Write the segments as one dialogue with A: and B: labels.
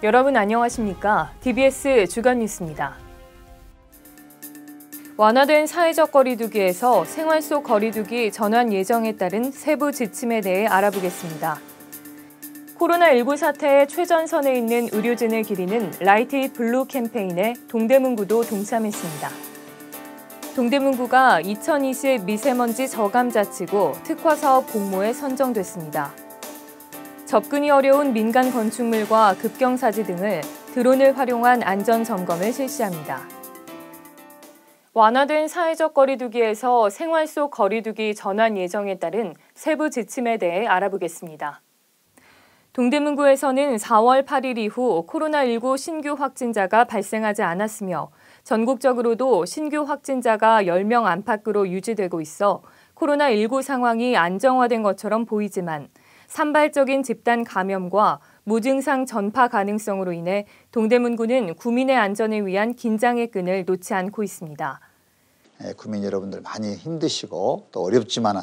A: 여러분 안녕하십니까? TBS 주간 뉴스입니다. 완화된 사회적 거리두기에서 생활 속 거리두기 전환 예정에 따른 세부 지침에 대해 알아보겠습니다. 코로나19 사태의 최전선에 있는 의료진을 기리는 라이트 잇 블루 캠페인에 동대문구도 동참했습니다. 동대문구가 2020 미세먼지 저감자치구 특화사업 공모에 선정됐습니다. 접근이 어려운 민간 건축물과 급경사지 등을 드론을 활용한 안전 점검을 실시합니다. 완화된 사회적 거리두기에서 생활 속 거리두기 전환 예정에 따른 세부 지침에 대해 알아보겠습니다. 동대문구에서는 4월 8일 이후 코로나19 신규 확진자가 발생하지 않았으며 전국적으로도 신규 확진자가 10명 안팎으로 유지되고 있어 코로나19 상황이 안정화된 것처럼 보이지만 산발적인 집단 감염과 무증상 전파 가능성으로 인해 동대문구는 구민의 안전을 위한 긴장의 끈을 놓지 않고 있습니다.
B: 구민 여러분들 많이 힘드시고 또 어렵지만은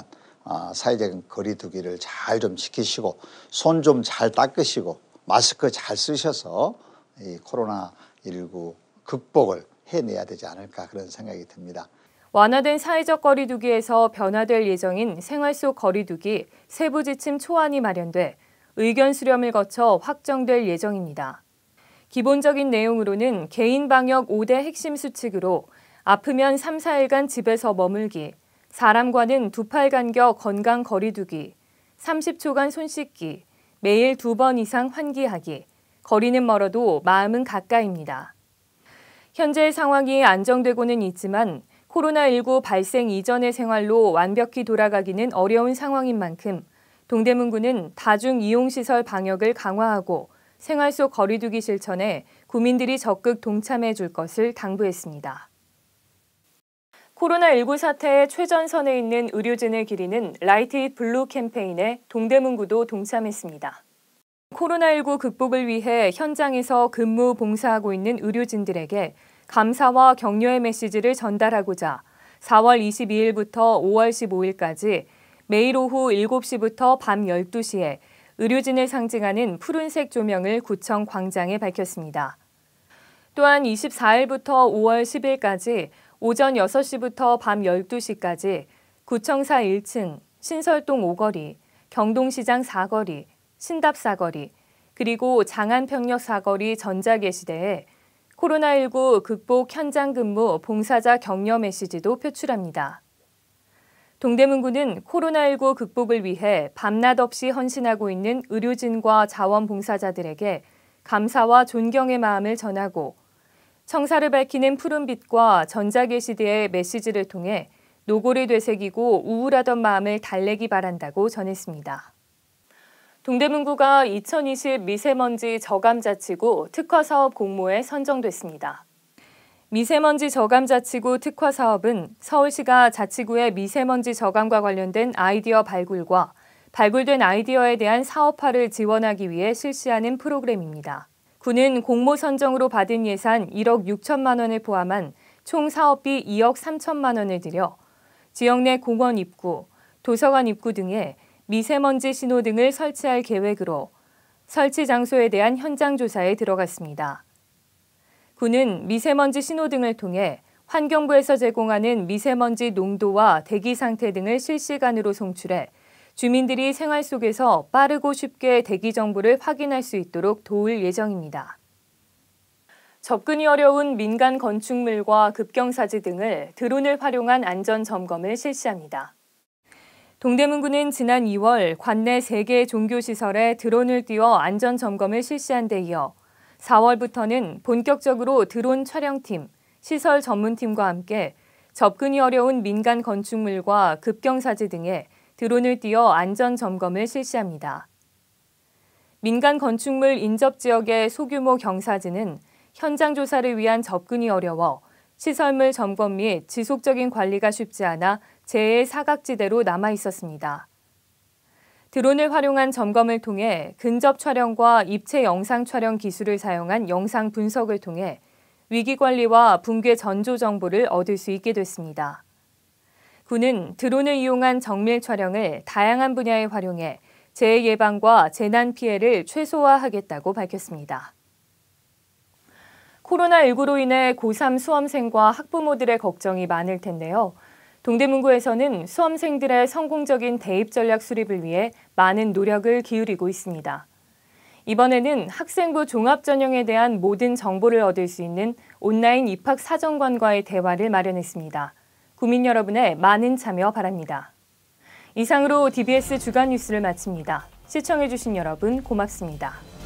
B: 사회적인 거리두기를 잘 좀 지키시고 손 좀 잘 닦으시고 마스크 잘 쓰셔서 이 코로나19 극복을 해내야 되지 않을까 그런 생각이 듭니다.
A: 완화된 사회적 거리두기에서 변화될 예정인 생활 속 거리두기 세부 지침 초안이 마련돼 의견 수렴을 거쳐 확정될 예정입니다. 기본적인 내용으로는 개인 방역 5대 핵심 수칙으로 아프면 3, 4일간 집에서 머물기, 사람과는 2팔 간격 건강 거리두기, 30초간 손 씻기, 매일 2번 이상 환기하기, 거리는 멀어도 마음은 가까이입니다. 현재 상황이 안정되고는 있지만 코로나19 발생 이전의 생활로 완벽히 돌아가기는 어려운 상황인 만큼 동대문구는 다중이용시설 방역을 강화하고 생활 속 거리두기 실천에 구민들이 적극 동참해 줄 것을 당부했습니다. 코로나19 사태의 최전선에 있는 의료진을 기리는 라이트 잇 블루 캠페인에 동대문구도 동참했습니다. 코로나19 극복을 위해 현장에서 근무 봉사하고 있는 의료진들에게 감사와 격려의 메시지를 전달하고자 4월 22일부터 5월 15일까지 매일 오후 7시부터 밤 12시에 의료진을 상징하는 푸른색 조명을 구청 광장에 밝혔습니다. 또한 24일부터 5월 10일까지 오전 6시부터 밤 12시까지 구청사 1층, 신설동 5거리, 경동시장 4거리, 신답 4거리, 그리고 장안평역 4거리 전자게시대에 코로나19 극복 현장 근무 봉사자 격려 메시지도 표출합니다. 동대문구는 코로나19 극복을 위해 밤낮 없이 헌신하고 있는 의료진과 자원봉사자들에게 감사와 존경의 마음을 전하고 청사를 밝히는 푸른빛과 전자게시대의 메시지를 통해 노고를 되새기고 우울하던 마음을 달래기 바란다고 전했습니다. 동대문구가 2020 미세먼지 저감자치구 특화사업 공모에 선정됐습니다. 미세먼지 저감자치구 특화사업은 서울시가 자치구의 미세먼지 저감과 관련된 아이디어 발굴과 발굴된 아이디어에 대한 사업화를 지원하기 위해 실시하는 프로그램입니다. 구는 공모 선정으로 받은 예산 1억 6천만 원을 포함한 총 사업비 2억 3천만 원을 들여 지역 내 공원 입구, 도서관 입구 등에 미세먼지 신호등을 설치할 계획으로 설치 장소에 대한 현장 조사에 들어갔습니다. 구는 미세먼지 신호등을 통해 환경부에서 제공하는 미세먼지 농도와 대기 상태 등을 실시간으로 송출해 주민들이 생활 속에서 빠르고 쉽게 대기 정보를 확인할 수 있도록 도울 예정입니다. 접근이 어려운 민간 건축물과 급경사지 등을 드론을 활용한 안전 점검을 실시합니다. 동대문구는 지난 2월 관내 3개 종교시설에 드론을 띄워 안전 점검을 실시한 데 이어 4월부터는 본격적으로 드론 촬영팀, 시설 전문팀과 함께 접근이 어려운 민간 건축물과 급경사지 등에 드론을 띄워 안전 점검을 실시합니다. 민간 건축물 인접 지역의 소규모 경사지는 현장 조사를 위한 접근이 어려워 시설물 점검 및 지속적인 관리가 쉽지 않아 재해의 사각지대로 남아 있었습니다. 드론을 활용한 점검을 통해 근접 촬영과 입체 영상 촬영 기술을 사용한 영상 분석을 통해 위기 관리와 붕괴 전조 정보를 얻을 수 있게 됐습니다. 구는 드론을 이용한 정밀 촬영을 다양한 분야에 활용해 재해 예방과 재난 피해를 최소화하겠다고 밝혔습니다. 코로나19로 인해 고3 수험생과 학부모들의 걱정이 많을 텐데요. 동대문구에서는 수험생들의 성공적인 대입 전략 수립을 위해 많은 노력을 기울이고 있습니다. 이번에는 학생부 종합전형에 대한 모든 정보를 얻을 수 있는 온라인 입학사정관과의 대화를 마련했습니다. 구민 여러분의 많은 참여 바랍니다. 이상으로 DBS 주간 뉴스를 마칩니다. 시청해주신 여러분 고맙습니다.